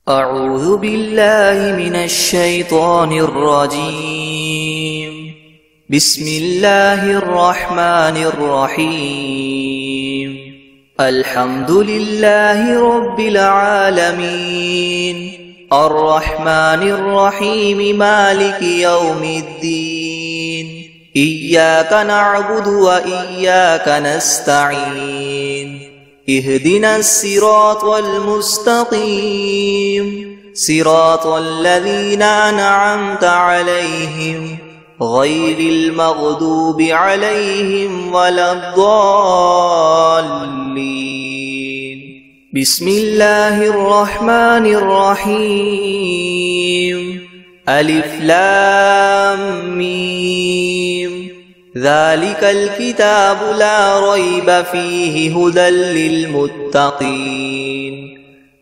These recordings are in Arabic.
أعوذ بالله من الشيطان الرجيم. بسم الله الرحمن الرحيم. الحمد لله رب العالمين الرحمن الرحيم مالك يوم الدين. إياك نعبد وإياك نستعين. اهدنا الصراط المستقيم صراط الذين أنعمت عليهم غير المغضوب عليهم ولا الضالين. بسم الله الرحمن الرحيم. ألف لام ميم. ذلك الكتاب لا ريب فيه هدى للمتقين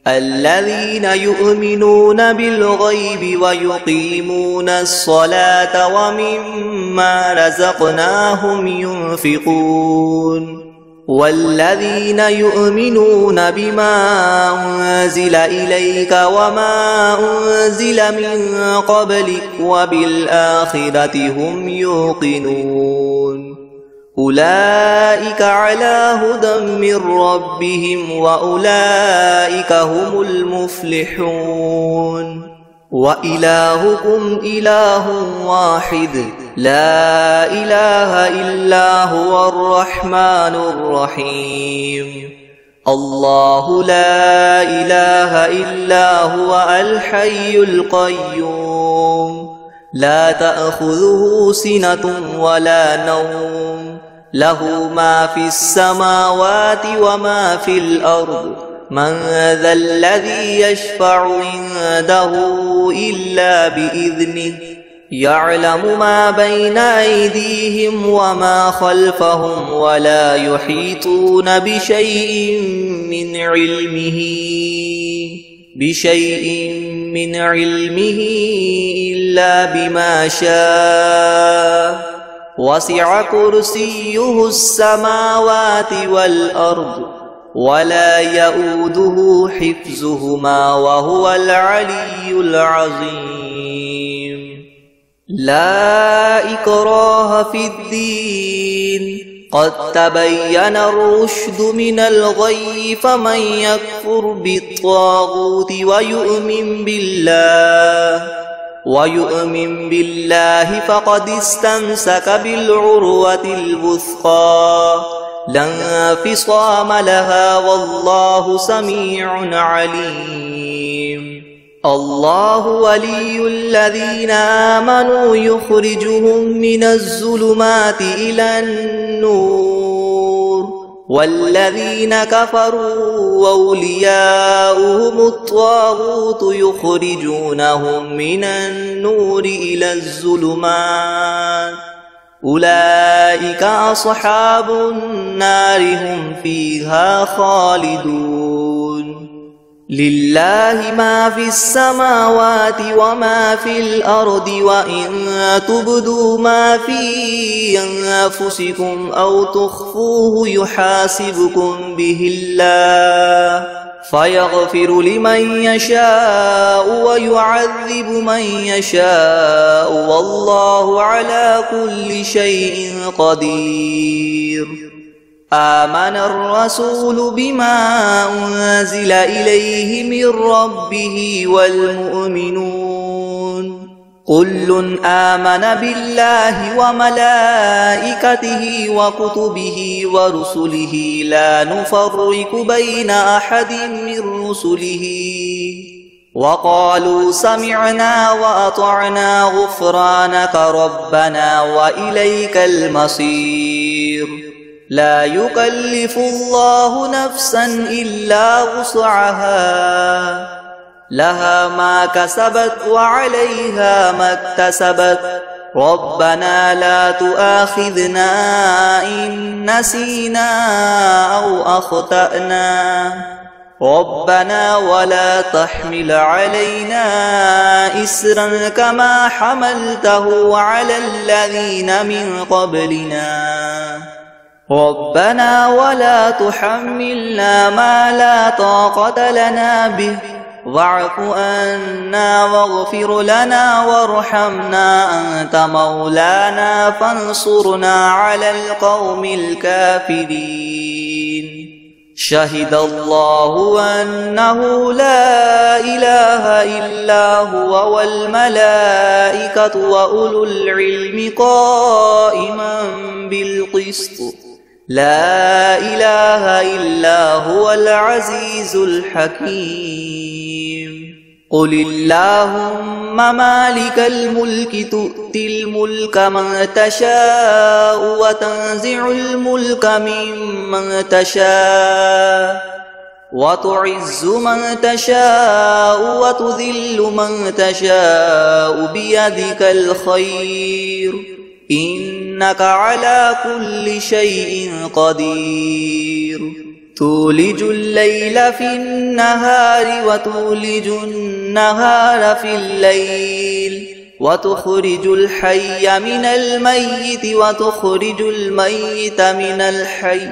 الذين يؤمنون بالغيب ويقيمون الصلاة ومما رزقناهم ينفقون والذين يؤمنون بما أنزل إليك وما أنزل من قبلك وبالآخرة هم يوقنون أولئك على هدى من ربهم وأولئك هم المفلحون. وإلهكم إله واحد لا إله إلا هو الرحمن الرحيم. الله لا إله إلا هو الحي القيوم لا تأخذه سنة ولا نوم له ما في السماوات وما في الأرض من ذا الذي يشفع عنده إلا بإذنه يعلم ما بين أيديهم وما خلفهم ولا يحيطون بشيء من علمه إلا بما شاء وسع كرسيه السماوات والأرض ولا يؤوده حفظهما وهو العلي العظيم. لا إكراه في الدين قد تبين الرشد من الغي فمن يكفر بالطاغوت ويؤمن بالله فقد استمسك بالعروة الوثقى لا انفصام لها والله سميع عليم. الله ولي الذين آمنوا يخرجهم من الظلمات إلى النور والذين كفروا أولياؤهم الطاغوت يخرجونهم من النور إلى الظلمات أولئك أصحاب النار هم فيها خالدون. لله ما في السماوات وما في الأرض وإن تبدوا ما في أنفسكم أو تخفوه يحاسبكم به الله فيغفر لمن يشاء ويعذب من يشاء والله على كل شيء قدير. آمن الرسول بما أنزل إليه من ربه والمؤمنون كل آمن بالله وملائكته وكتبه ورسله لا نفرق بين أحد من رسله وقالوا سمعنا وأطعنا غفرانك ربنا وإليك المصير. لا يكلف الله نفسا إلا وسعها لها ما كسبت وعليها ما اكتسبت ربنا لا تؤاخذنا إن نسينا أو أخطأنا ربنا ولا تحمل علينا إسرا كما حملته على الذين من قبلنا ربنا ولا تحملنا ما لا طاقة لنا به واعف عنا واغفر لنا وارحمنا أنت مولانا فانصرنا على القوم الكافرين. شهد الله أنه لا إله إلا هو والملائكة وأولو العلم قائما بالقسط لا إله إلا هو العزيز الحكيم. قل اللهم مالك الملك تؤتي الملك من تشاء وتنزع الملك ممن تشاء وتعز من تشاء وتذل من تشاء بيدك الخير إنك على كل شيء قدير. تولج الليل في النهار وتولج النهار في الليل وتخرج الحي من الميت وتخرج الميت من الحي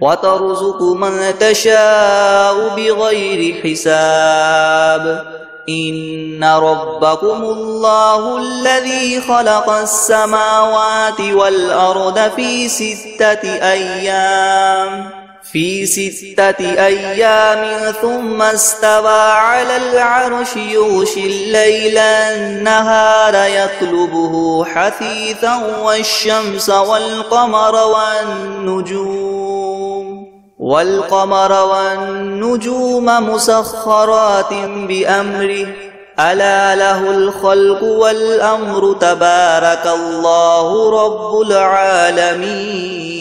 وترزق من تشاء بغير حساب. إن ربكم الله الذي خلق السماوات والأرض في 6 أيام ثم استوى على العرش يغشي الليل النهار يطلبه حثيثا والشمس والقمر والنجوم مسخرات بأمره ألا له الخلق والأمر تبارك الله رب العالمين.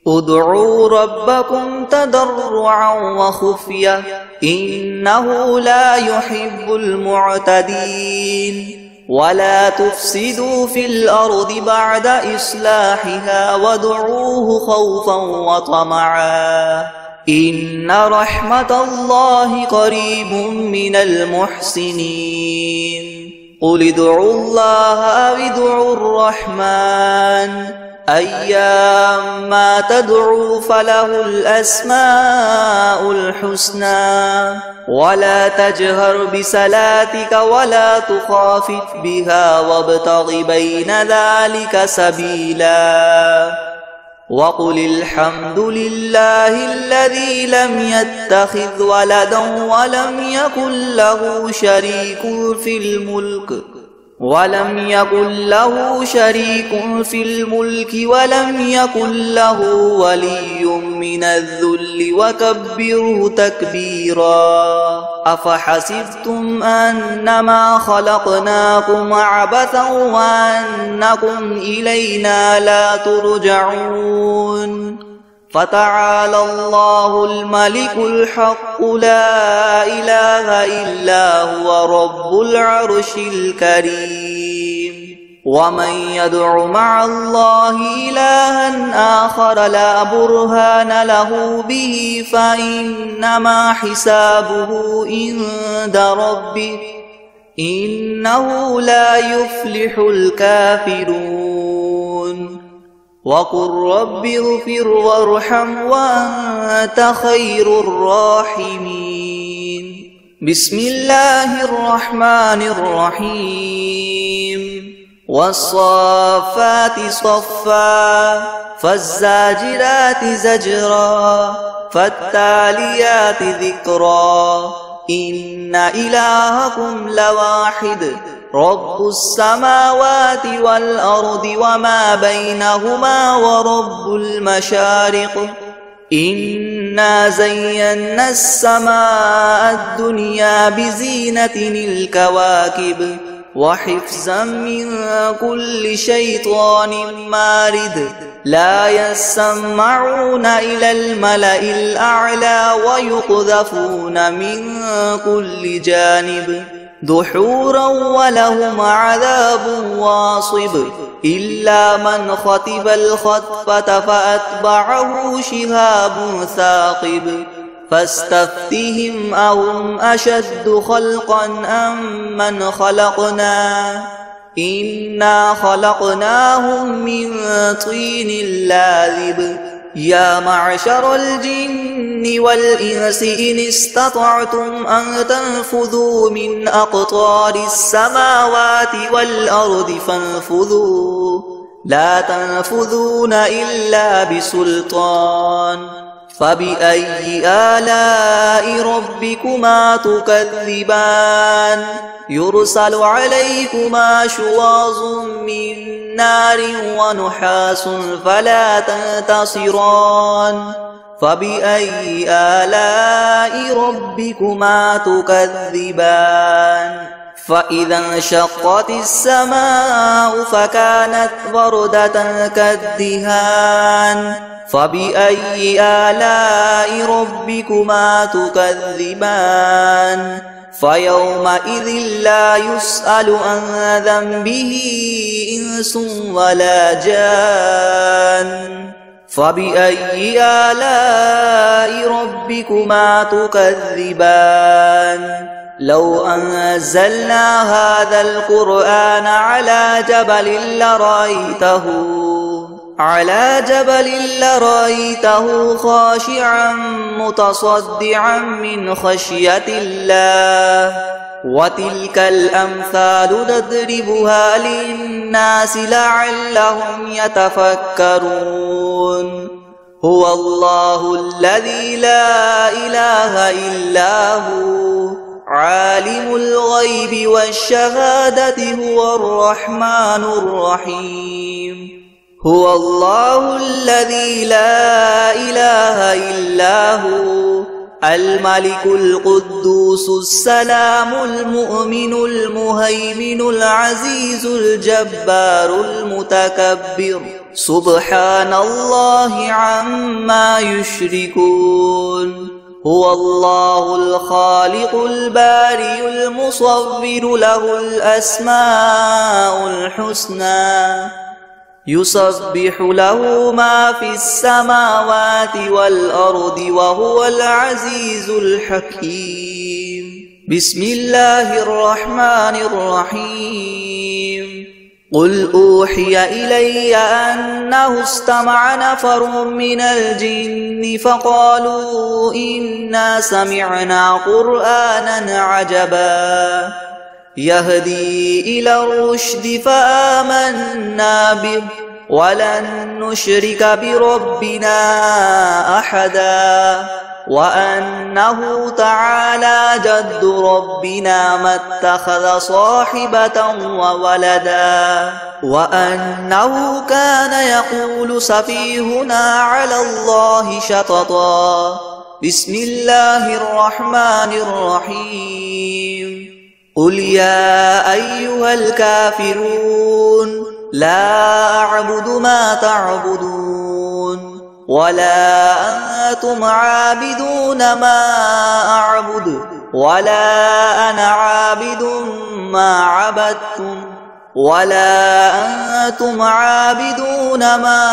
ادعوا ربكم تضرعا وخفية إنه لا يحب المعتدين. ولا تفسدوا في الأرض بعد إصلاحها وادعوه خوفا وطمعا إن رحمة الله قريب من المحسنين. قل ادعوا الله أو ادعوا الرحمن أيما تدعوا فله الأسماء الحسنى. ولا تجهر بصلاتك ولا تخافت بها وابتغ بين ذلك سبيلا. وقل الحمد لله الذي لم يتخذ ولدا ولم يكن له شريك في الملك ولم يكن له ولي من الذل وكبره تكبيرا. أفحسبتم أنما خلقناكم عبثا وأنكم إلينا لا ترجعون. فتعالى الله الملك الحق لا إله إلا هو رب العرش الكريم. ومن يدع مع الله إلها آخر لا برهان له به فإنما حسابه عند ربه إنه لا يفلح الكافرون. وقل رب اغفر وارحم وأنت خير الراحمين. بسم الله الرحمن الرحيم. والصافات صفا فالزاجرات زجرا فالتاليات ذكرا إن إلهكم لواحد رب السماوات والأرض وما بينهما ورب المشارق. إنا زينا السماء الدنيا بزينة الكواكب وحفظا من كل شيطان مارد. لا يسمعون إلى الملأ الأعلى ويقذفون من كل جانب دحورا ولهم عذاب واصب. إلا من خطب الخطفة فأتبعه شهاب ثاقب. فاستفتهم أهم أشد خلقا أم من خلقنا إنا خلقناهم من طين لاذب. يا معشر الجن والجن والإنس إن استطعتم أن تنفذوا من أقطار السماوات والأرض فانفذوا لا تنفذون إلا بسلطان فبأي آلاء ربكما تكذبان يرسل عليكما شواظ من نار ونحاس فلا تنتصران فبأي آلاء ربكما تكذبان فإذا انشقت السماء فكانت وردة كالدهان فبأي آلاء ربكما تكذبان فيومئذ لا يسأل عن ذنبه إنس ولا جان فبأي آلاء ربكما تكذبان لو أنزلنا هذا القرآن على جبل لرأيته خاشعا متصدعا من خشية الله وتلك الأمثال نضربها للناس لعلهم يتفكرون هو الله الذي لا إله إلا هو عالم الغيب والشهادة هو الرحمن الرحيم هو الله الذي لا إله إلا هو الملك القدوس السلام المؤمن المهيمن العزيز الجبار المتكبر سبحان الله عما يشركون هو الله الخالق البارئ المصور له الأسماء الحسنى يسبح له ما في السماوات والأرض وهو العزيز الحكيم بسم الله الرحمن الرحيم قل أوحي إلي أنه استمع نفر من الجن فقالوا إنا سمعنا قرآنا عجبا يهدي إلى الرشد فآمنا به ولن نشرك بربنا أحدا وأنه تعالى جد ربنا ما اتخذ صاحبة وولدا وأنه كان يقول سفيهنا على الله شططا بسم الله الرحمن الرحيم قل يا أيها الكافرون لا أعبد ما تعبدون ولا أنتم عابدون ما أعبد ولا أنا عابد ما عبدتم ولا أنتم عابدون ما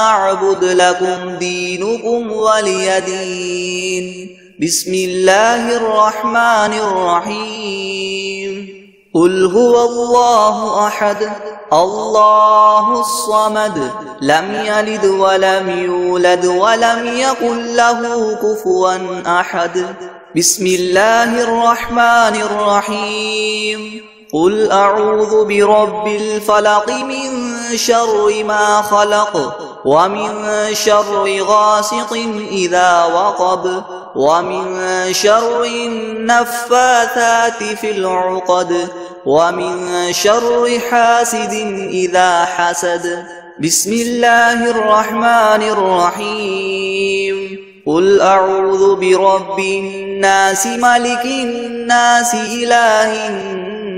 أعبد لكم دينكم ولي دين بسم الله الرحمن الرحيم قل هو الله أحد الله الصمد لم يلد ولم يولد ولم يكن له كفوا أحد بسم الله الرحمن الرحيم قل أعوذ برب الفلق من شر ما خلق ومن شر غاسق إذا وقب ومن شر النفاثات في العقد ومن شر حاسد إذا حسد بسم الله الرحمن الرحيم قل أعوذ برب الناس ملك الناس إله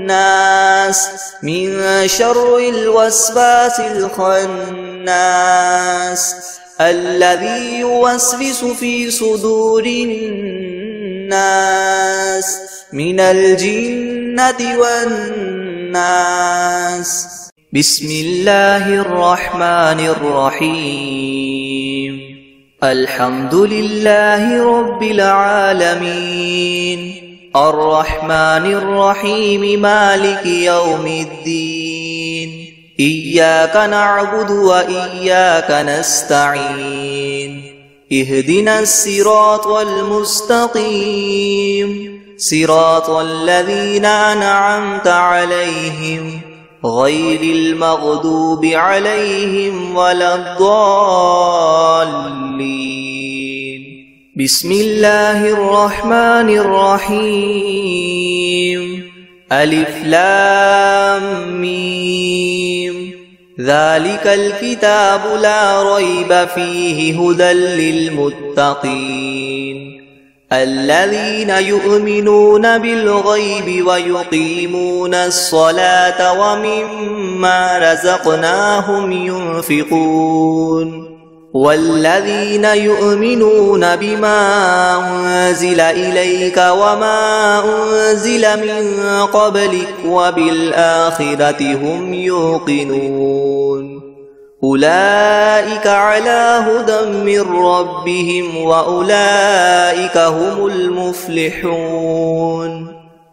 الناس من شر الوسواس الخناس الذي يوسوس في صدور الناس من الجنة والناس بسم الله الرحمن الرحيم الحمد لله رب العالمين الرحمن الرحيم مالك يوم الدين إياك نعبد وإياك نستعين اهدنا الصراط المستقيم صراط الذين أنعمت عليهم غير المغضوب عليهم ولا الضالين. بسم الله الرحمن الرحيم. ألف لام ميم. ذلك الكتاب لا ريب فيه هدى للمتقين الذين يؤمنون بالغيب ويقيمون الصلاة ومما رزقناهم ينفقون والذين يؤمنون بما أنزل إليك وما أنزل من قبلك وبالآخرة هم يوقنون أولئك على هدى من ربهم وأولئك هم المفلحون.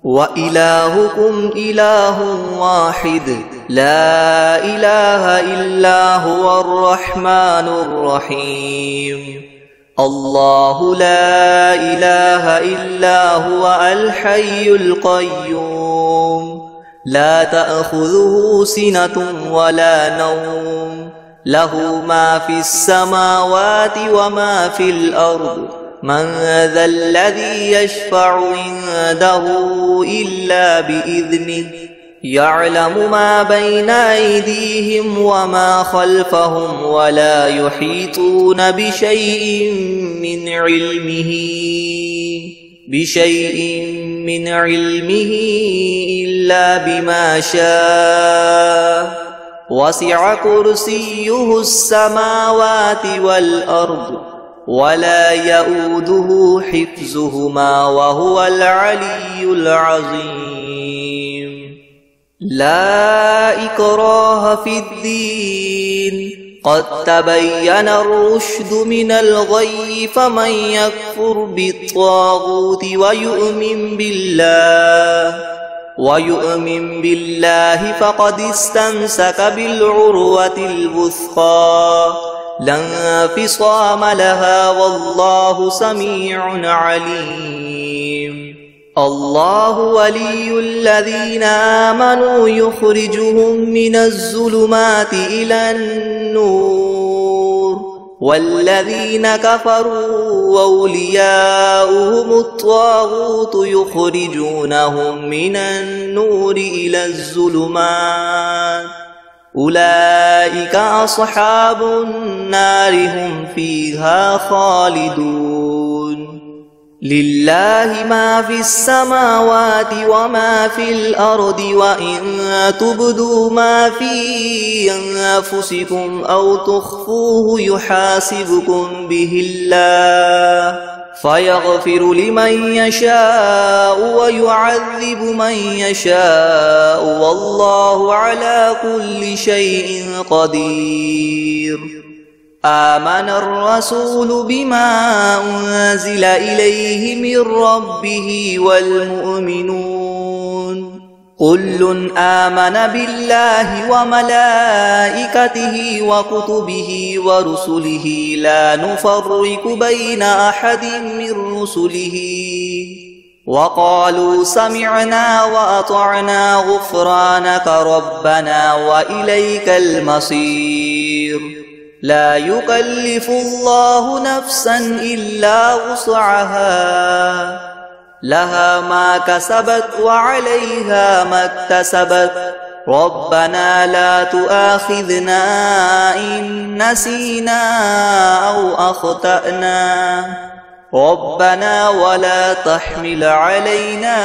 وإلهكم إله واحد لا إله إلا هو الرحمن الرحيم. الله لا إله إلا هو الحي القيوم لا تأخذه سنة ولا نوم له ما في السماوات وما في الأرض من ذا الذي يشفع عنده إلا بإذنه يعلم ما بين أيديهم وما خلفهم ولا يحيطون بشيء من علمه إلا بما شاء وسع كرسيه السماوات والأرض ولا يؤوده حفظهما وهو العلي العظيم. لا إكراه في الدين قد تبين الرشد من الغي فمن يكفر بالطاغوت ويؤمن بالله فقد استمسك بالعروة الوثقى لا انفصام لها والله سميع عليم. الله ولي الذين آمنوا يخرجهم من الظلمات إلى النور والذين كفروا أولياؤهم الطاغوت يخرجونهم من النور إلى الظلمات أولئك أصحاب النار هم فيها خالدون. لله ما في السماوات وما في الأرض وإن تبدوا ما في أنفسكم أو تخفوه يحاسبكم به الله فيغفر لمن يشاء ويعذب من يشاء والله على كل شيء قدير. آمن الرسول بما أنزل إليه من ربه والمؤمنون كل آمن بالله وملائكته وكتبه ورسله لا نفرق بين أحد من رسله وقالوا سمعنا وأطعنا غفرانك ربنا وإليك المصير. لا يكلف الله نفسا إلا وسعها لها ما كسبت وعليها ما اكتسبت ربنا لا تؤاخذنا إن نسينا أو أخطأنا ربنا ولا تحمل علينا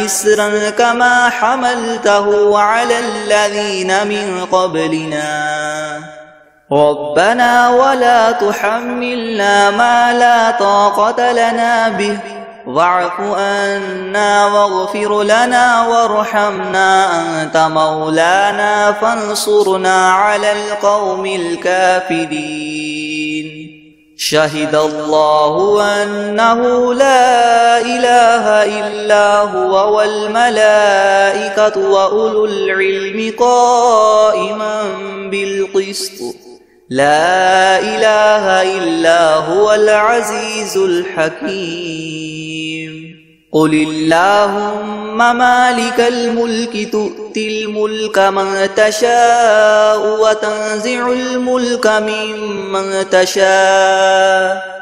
إسرا كما حملته على الذين من قبلنا ربنا ولا تحملنا ما لا طاقة لنا به واعف عنا واغفر لنا وارحمنا أنت مولانا فانصرنا على القوم الكافرين. شهد الله أنه لا إله إلا هو والملائكة وأولو العلم قائما بالقسط لا إله إلا هو العزيز الحكيم. قل اللهم مالك الملك تؤتي الملك من تشاء وتنزع الملك ممن تشاء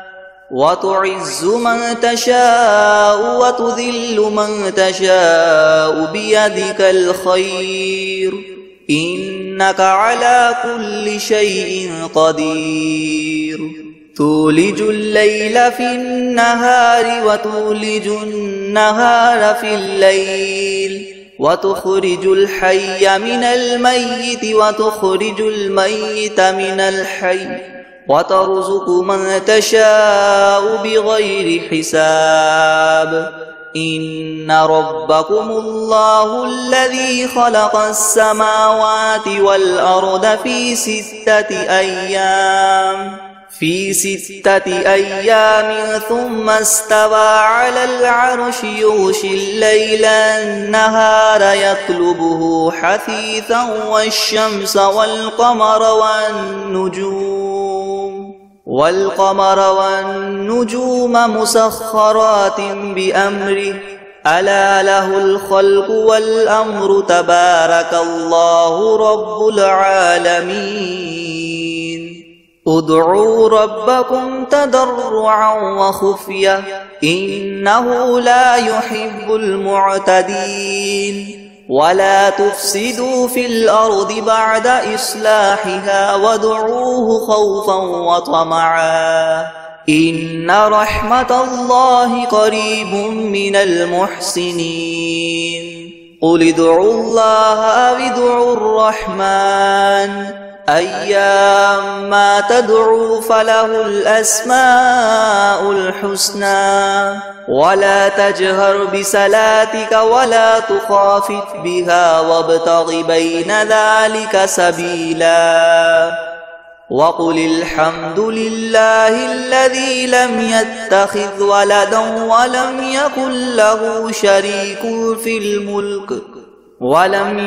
وتعز من تشاء وتذل من تشاء بيدك الخير إنك على كل شيء قدير. تولج الليل في النهار وتولج النهار في الليل وتخرج الحي من الميت وتخرج الميت من الحي وترزق من تشاء بغير حساب. إن ربكم الله الذي خلق السماوات والأرض في 6 أيام ثم استوى على العرش يغشي الليل النهار يطلبه حثيثا والشمس والقمر والنجوم مسخرات بأمره ألا له الخلق والأمر تبارك الله رب العالمين. ادعوا ربكم تضرعا وخفية إنه لا يحب المعتدين. ولا تفسدوا في الأرض بعد إصلاحها وادعوه خوفا وطمعا إن رحمة الله قريب من المحسنين. قل ادعوا الله أو ادعوا الرحمن أيما تدعوا فله الأسماء الحسنى. ولا تجهر بصلاتك ولا تخافت بها وابتغ بين ذلك سبيلا. وقل الحمد لله الذي لم يتخذ ولدا ولم يكن له شريك في الملك ولم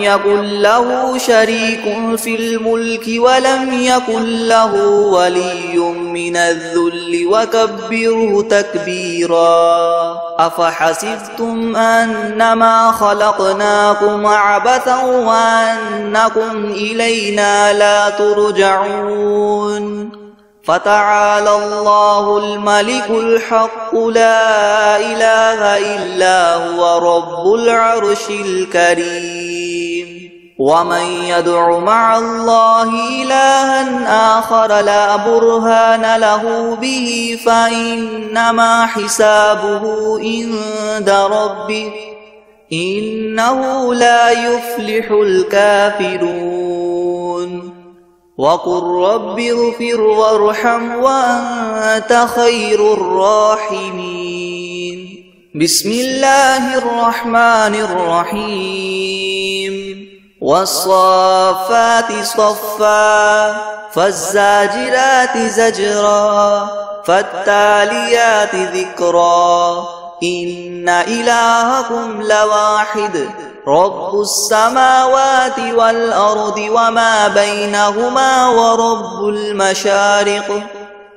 يكن له ولي من الذل وكبره تكبيرا. أفحسبتم أنما خلقناكم عبثا وأنكم إلينا لا ترجعون. فتعالى الله الملك الحق لا إله إلا هو رب العرش الكريم. ومن يدع مع الله إلها آخر لا برهان له به فإنما حسابه عند ربه إنه لا يفلح الكافرون. وقل رب اغفر وارحم وأنت خير الراحمين. بسم الله الرحمن الرحيم. والصافات صفا فالزاجرات زجرا فالتاليات ذكرا إن إلهكم لواحد رب السماوات والأرض وما بينهما ورب المشارق.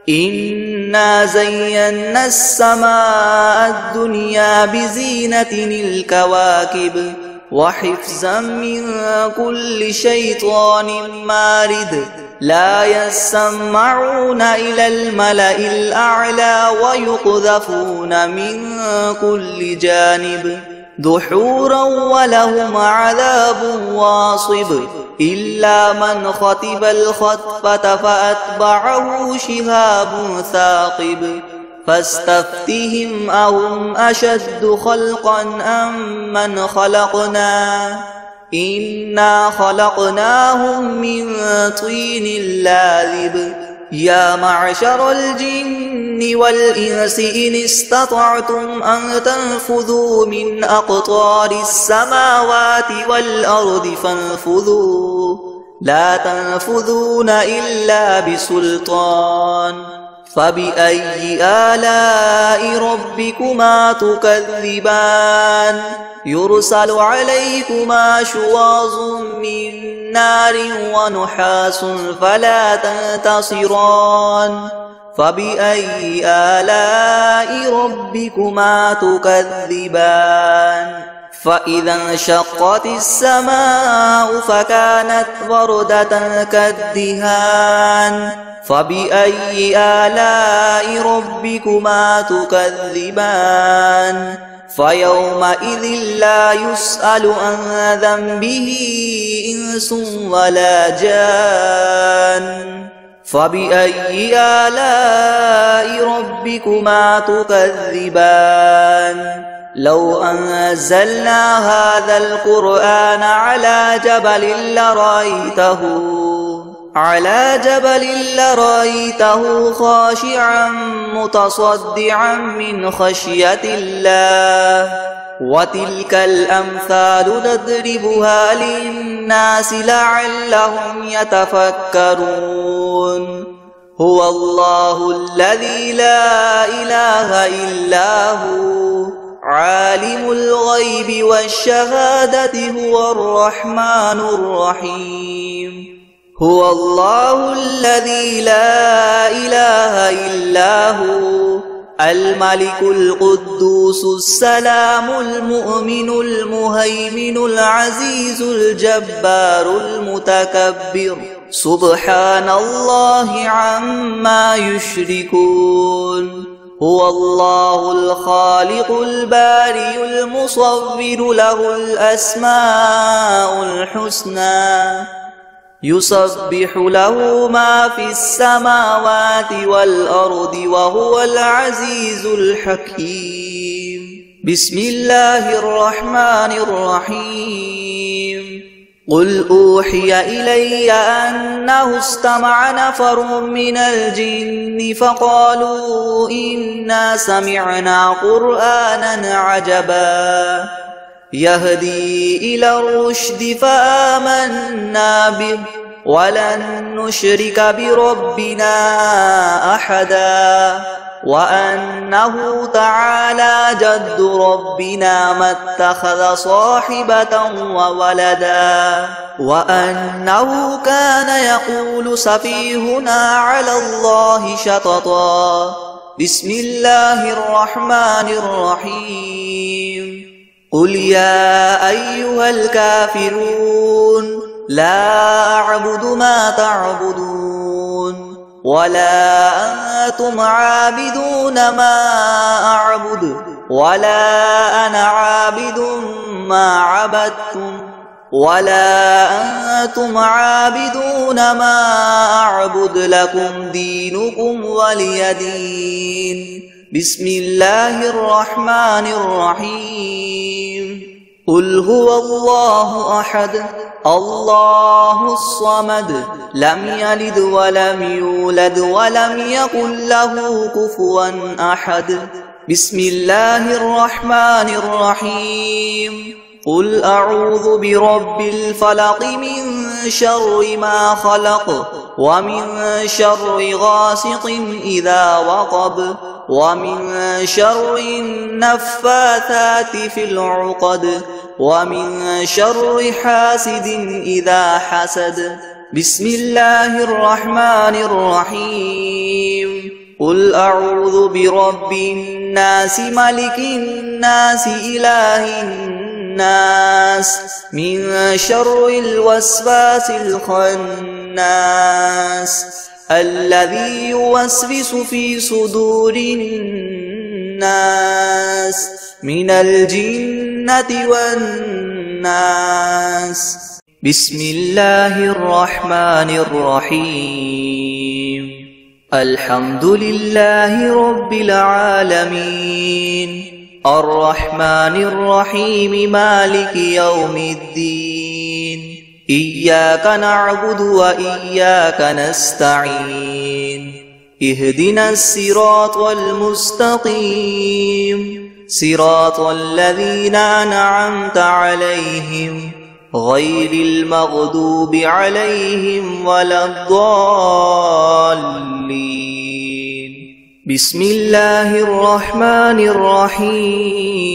إنا زينا السماء الدنيا بزينة الكواكب وحفظا من كل شيطان مارد. لا يسمعون إلى الملأ الأعلى ويقذفون من كل جانب دحورا ولهم عذاب واصب. إلا من خطب الخطفة فأتبعه شهاب ثاقب. فاستفتهم أهم أشد خلقا أم من خلقنا إنا خلقناهم من طين لاذب. يا معشر الجن والإنس إن استطعتم أن تنفذوا من أقطار السماوات والأرض فانفذوا لا تنفذون إلا بسلطان. فبأي آلاء ربكما تكذبان يرسل عليكما شواظ من نار ونحاس فلا تنتصران فبأي آلاء ربكما تكذبان فإذا انشقت السماء فكانت وردة كالدهان فبأي آلاء ربكما تكذبان فيومئذ لا يسأل عن ذنبه إنس ولا جان فبأي آلاء ربكما تكذبان لو أنزلنا هذا القرآن على جبل لرأيته خاشعا متصدعا من خشية الله وتلك الأمثال نضربها للناس لعلهم يتفكرون هو الله الذي لا إله إلا هو عالم الغيب والشهادة هو الرحمن الرحيم هو الله الذي لا إله إلا هو الملك القدوس السلام المؤمن المهيمن العزيز الجبار المتكبر سبحان الله عما يشركون هو الله الخالق البارئ المصور له الأسماء الحسنى يسبح له ما في السماوات والأرض وهو العزيز الحكيم بسم الله الرحمن الرحيم قل أوحي إلي أنه استمع نفر من الجن فقالوا إنا سمعنا قرآنا عجبا يهدي إلى الرشد فآمنا به ولن نشرك بربنا أحدا وأنه تعالى جد ربنا ما اتخذ صاحبة وولدا وأنه كان يقول سفيهنا على الله شططا بسم الله الرحمن الرحيم قل يا أيها الكافرون لا أعبد ما تعبدون ولا أنتم عابدون ما أعبد ولا أنا عابد ما عبدتم ولا أنتم عابدون ما أعبد لكم دينكم ولي دين بسم الله الرحمن الرحيم قل هو الله أحد الله الصمد لم يلد ولم يولد ولم يكن له كفوا أحد بسم الله الرحمن الرحيم قل أعوذ برب الفلق من شر ما خلق ومن شر غاسق إذا وقب ومن شر النفاثات في العقد ومن شر حاسد إذا حسد بسم الله الرحمن الرحيم قل أعوذ برب الناس ملك الناس إله الناس من شر الوسواس الخناس الذي يوسوس في صدور الناس من الجنة والناس بسم الله الرحمن الرحيم الحمد لله رب العالمين الرحمن الرحيم مالك يوم الدين إياك نعبد وإياك نستعين اهدنا الصراط المستقيم صراط الذين أنعمت عليهم غير المغضوب عليهم ولا الضالين بسم الله الرحمن الرحيم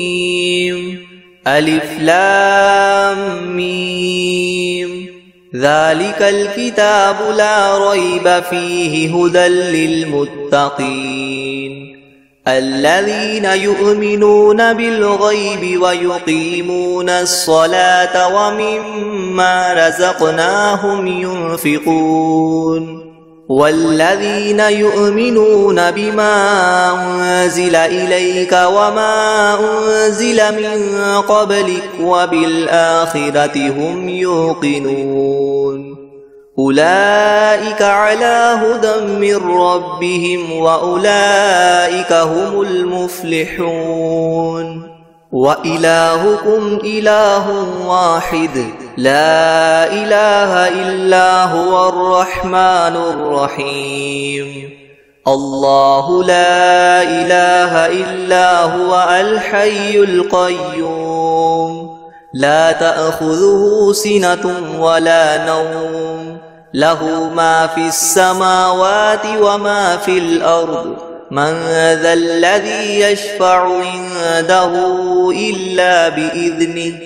ألف لام ميم ذلك الكتاب لا ريب فيه هدى للمتقين الذين يؤمنون بالغيب ويقيمون الصلاة ومما رزقناهم ينفقون والذين يؤمنون بما أنزل إليك وما أنزل من قبلك وبالآخرة هم يوقنون أولئك على هدى من ربهم وأولئك هم المفلحون وإلهكم إله واحد لا إله إلا هو الرحمن الرحيم الله لا إله إلا هو الحي القيوم لا تأخذه سنة ولا نوم له ما في السماوات وما في الأرض من ذا الذي يشفع عنده إلا بإذنه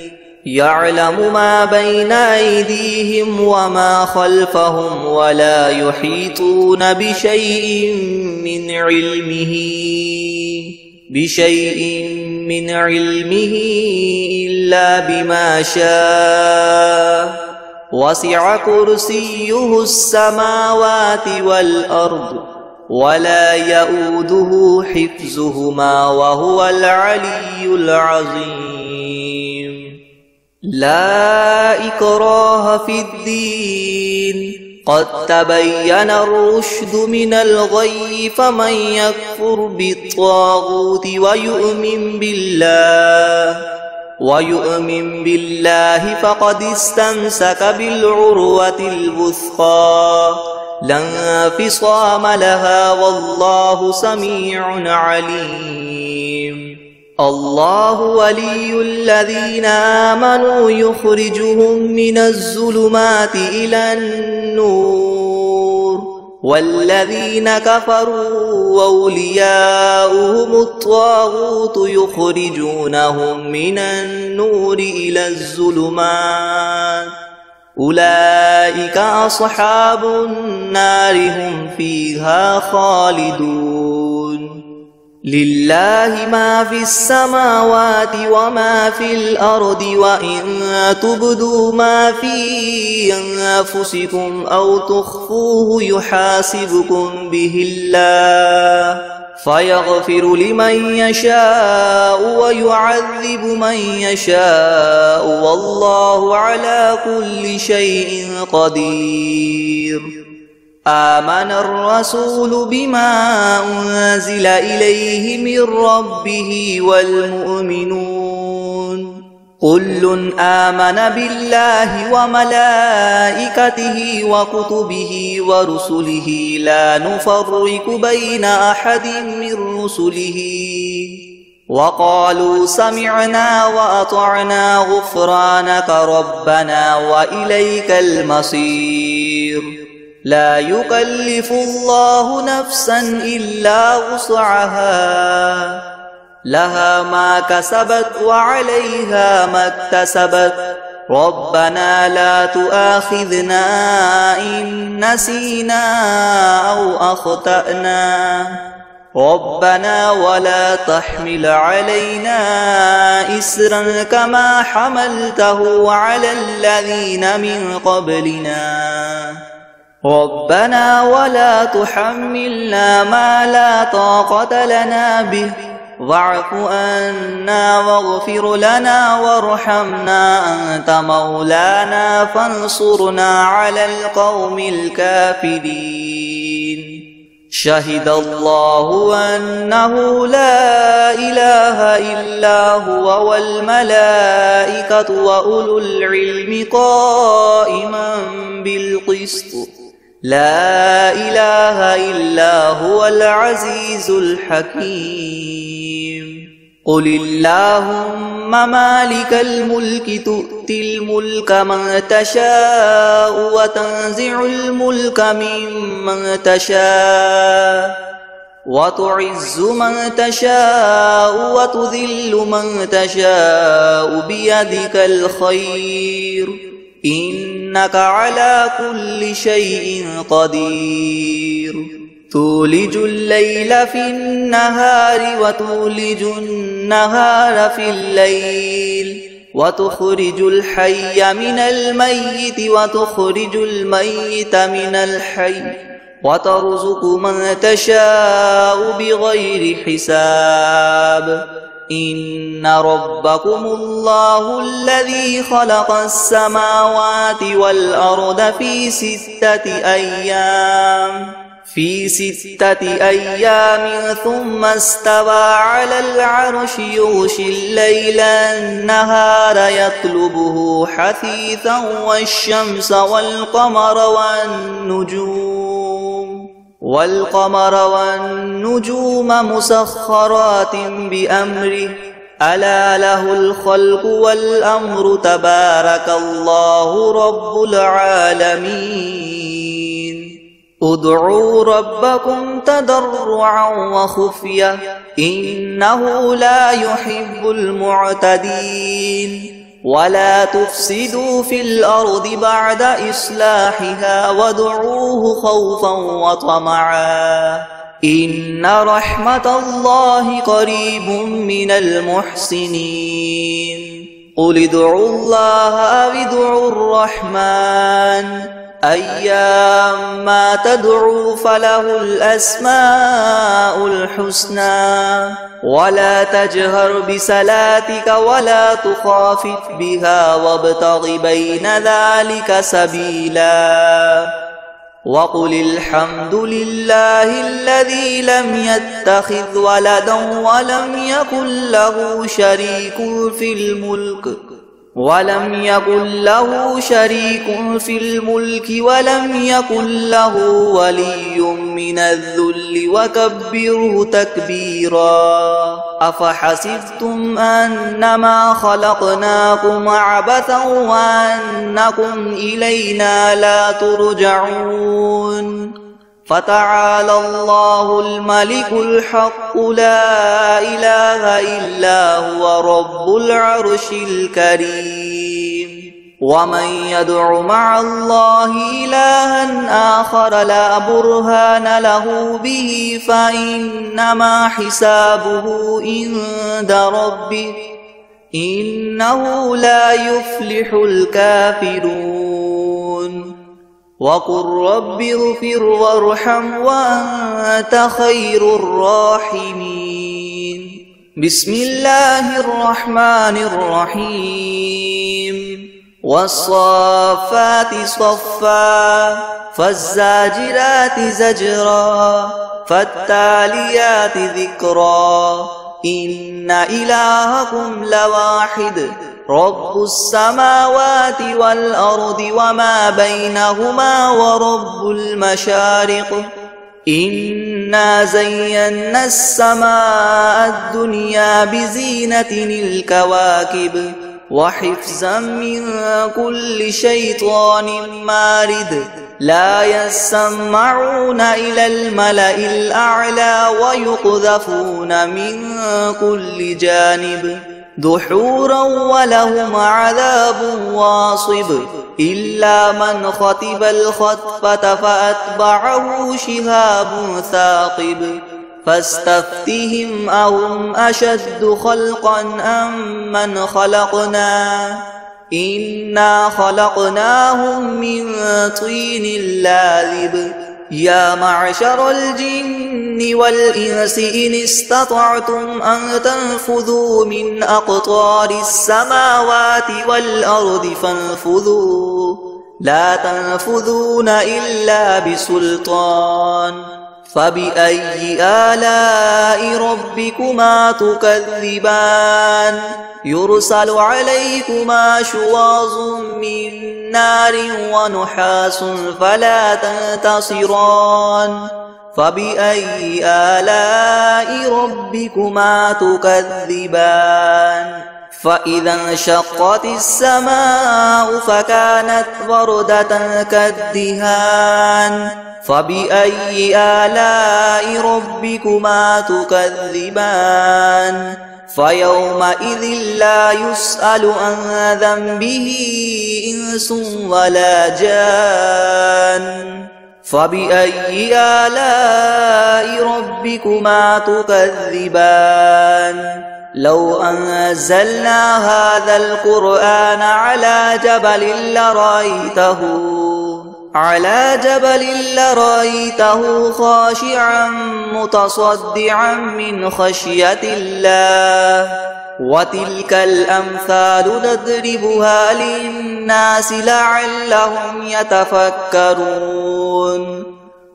يعلم ما بين أيديهم وما خلفهم ولا يحيطون بشيء من علمه إلا بما شاء وسع كرسيه السماوات والأرض ولا يؤوده حفظهما وهو العلي العظيم لا إكراه في الدين قد تبين الرشد من الغي فمن يكفر بالطاغوت ويؤمن بالله فقد استمسك بالعروة الوثقى لا انفصام لها والله سميع عليم الله ولي الذين آمنوا يخرجهم من الظلمات إلى النور والذين كفروا أولياؤهم الطاغوت يخرجونهم من النور إلى الظلمات أولئك أصحاب النار هم فيها خالدون لله ما في السماوات وما في الأرض وإن تبدوا ما في أنفسكم أو تخفوه يحاسبكم به الله فيغفر لمن يشاء ويعذب من يشاء والله على كل شيء قدير آمن الرسول بما أنزل إليه من ربه والمؤمنون كل آمن بالله وملائكته وكتبه ورسله لا نفرق بين أحد من رسله وقالوا سمعنا وأطعنا غفرانك ربنا وإليك المصير لا يكلف الله نفسا إلا وسعها لها ما كسبت وعليها ما اكتسبت ربنا لا تؤاخذنا إن نسينا أو أخطأنا ربنا ولا تحمل علينا إسرا كما حملته على الذين من قبلنا ربنا ولا تحملنا ما لا طاقة لنا به واعف عنا واغفر لنا وارحمنا أنت مولانا فانصرنا على القوم الكافرين شهد الله أنه لا إله إلا هو والملائكة وأولو العلم قائما بالقسط لا إله إلا هو العزيز الحكيم قل اللهم مالك الملك تؤتي الملك من تشاء وتنزع الملك ممن تشاء وتعز من تشاء وتذل من تشاء بيدك الخير إنك على كل شيء قدير تولج الليل في النهار وتولج النهار في الليل وتخرج الحي من الميت وتخرج الميت من الحي وترزق من تشاء بغير حساب إن ربكم الله الذي خلق السماوات والأرض في 6 أيام ثم استوى على العرش يغشي الليل النهار يطلبه حثيثا والشمس والقمر والنجوم مسخرات بأمره ألا له الخلق والأمر تبارك الله رب العالمين ادعوا ربكم تضرعا وخفية إنه لا يحب المعتدين ولا تفسدوا في الأرض بعد إصلاحها وادعوه خوفا وطمعا إن رحمة الله قريب من المحسنين قل ادعوا الله أو ادعوا الرحمن أيما تدعوا فله الأسماء الحسنى ولا تجهر بصلاتك ولا تخافت بها وابتغ بين ذلك سبيلا وقل الحمد لله الذي لم يتخذ ولدا ولم يكن له شريك في الملك ولم يكن له ولي من الذل وكبره تكبيرا أفحسبتم أنما خلقناكم عبثا وأنكم إلينا لا ترجعون فتعالى الله الملك الحق لا إله إلا هو رب العرش الكريم ومن يدع مع الله إلها آخر لا برهان له به فإنما حسابه عند ربه إنه لا يفلح الكافرون وقل رب اغفر وارحم وأنت خير الراحمين بسم الله الرحمن الرحيم والصافات صفا فالزاجرات زجرا فالتاليات ذكرا إن إلهكم لواحد رب السماوات والأرض وما بينهما ورب المشارق إنا زينا السماء الدنيا بزينة الكواكب وحفظا من كل شيطان مارد لا يسمعون إلى الملأ الأعلى ويقذفون من كل جانب دحورا ولهم عذاب واصب إلا من خطب الخطفة فأتبعه شهاب ثاقب فاستفتهم أهم أشد خلقا أم من خلقنا إنا خلقناهم من طين لاذب يا معشر الجن والإنس إن استطعتم أن تنفذوا من أقطار السماوات والأرض فانفذوا لا تنفذون إلا بسلطان فبأي آلاء ربكما تكذبان يرسل عليكما شواظ من نار ونحاس فلا تنتصران فبأي آلاء ربكما تكذبان فإذا انشقت السماء فكانت وردة كالدهان فبأي آلاء ربكما تكذبان فيومئذ لا يسأل عن ذنبه إنس ولا جان فبأي آلاء ربكما تكذبان لو أنزلنا هذا القرآن على جبل لرأيته خاشعا متصدعا من خشية الله وتلك الأمثال نضربها للناس لعلهم يتفكرون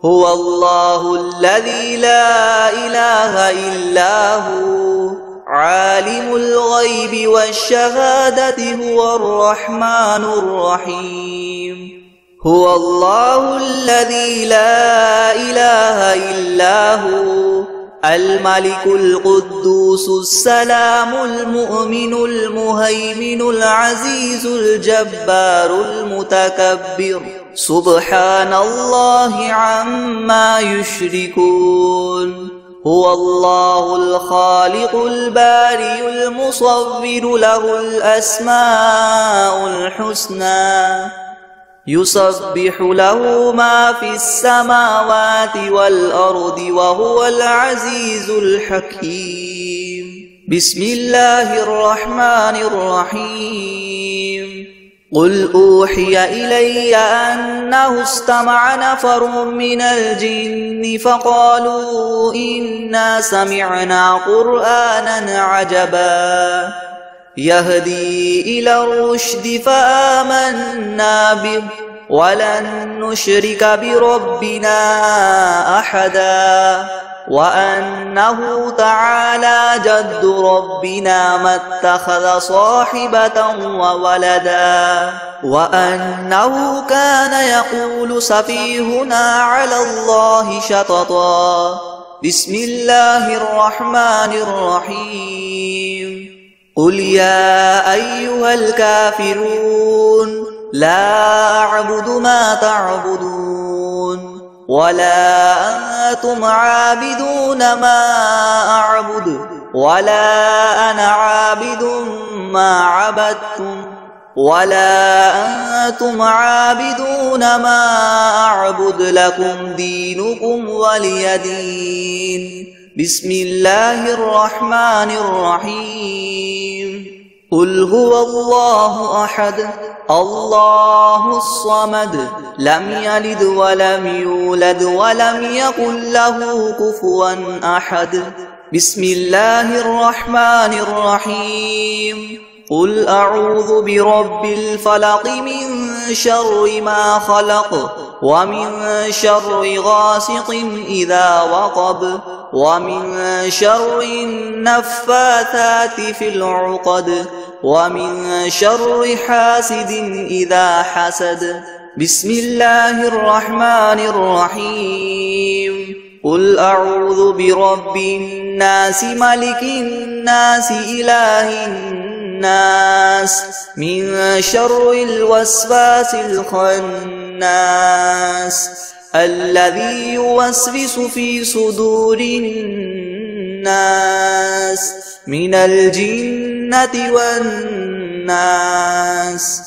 هو الله الذي لا إله إلا هو عالم الغيب والشهادة هو الرحمن الرحيم هو الله الذي لا إله إلا هو الملك القدوس السلام المؤمن المهيمن العزيز الجبار المتكبر سبحان الله عما يشركون هو الله الخالق البارئ المصور له الأسماء الحسنى يسبح له ما في السماوات والأرض وهو العزيز الحكيم بسم الله الرحمن الرحيم قل أوحي إلي أنه استمع نفر من الجن فقالوا إنا سمعنا قرآنا عجبا يهدي إلى الرشد فآمنا به ولن نشرك بربنا أحدا وأنه تعالى جد ربنا ما اتخذ صاحبة وولدا وأنه كان يقول سفيهنا على الله شططا بسم الله الرحمن الرحيم قل يا أيها الكافرون لا أعبد ما تعبدون ولا أنتم عابدون ما أعبد ولا أنا عابد ما عبدتم ولا أنتم عابدون ما أعبد لكم دينكم ولي دين بسم الله الرحمن الرحيم قل هو الله أحد الله الصمد لم يلد ولم يولد ولم يكن له كفوا أحد بسم الله الرحمن الرحيم قل أعوذ برب الفلق من شر ما خلق ومن شر غاسق إذا وقب ومن شر النفاثات في العقد ومن شر حاسد إذا حسد بسم الله الرحمن الرحيم قل أعوذ برب الناس ملك الناس إله الناس من شر الوسواس الخناس الذي يوسوس في صدور الناس من الجنة والناس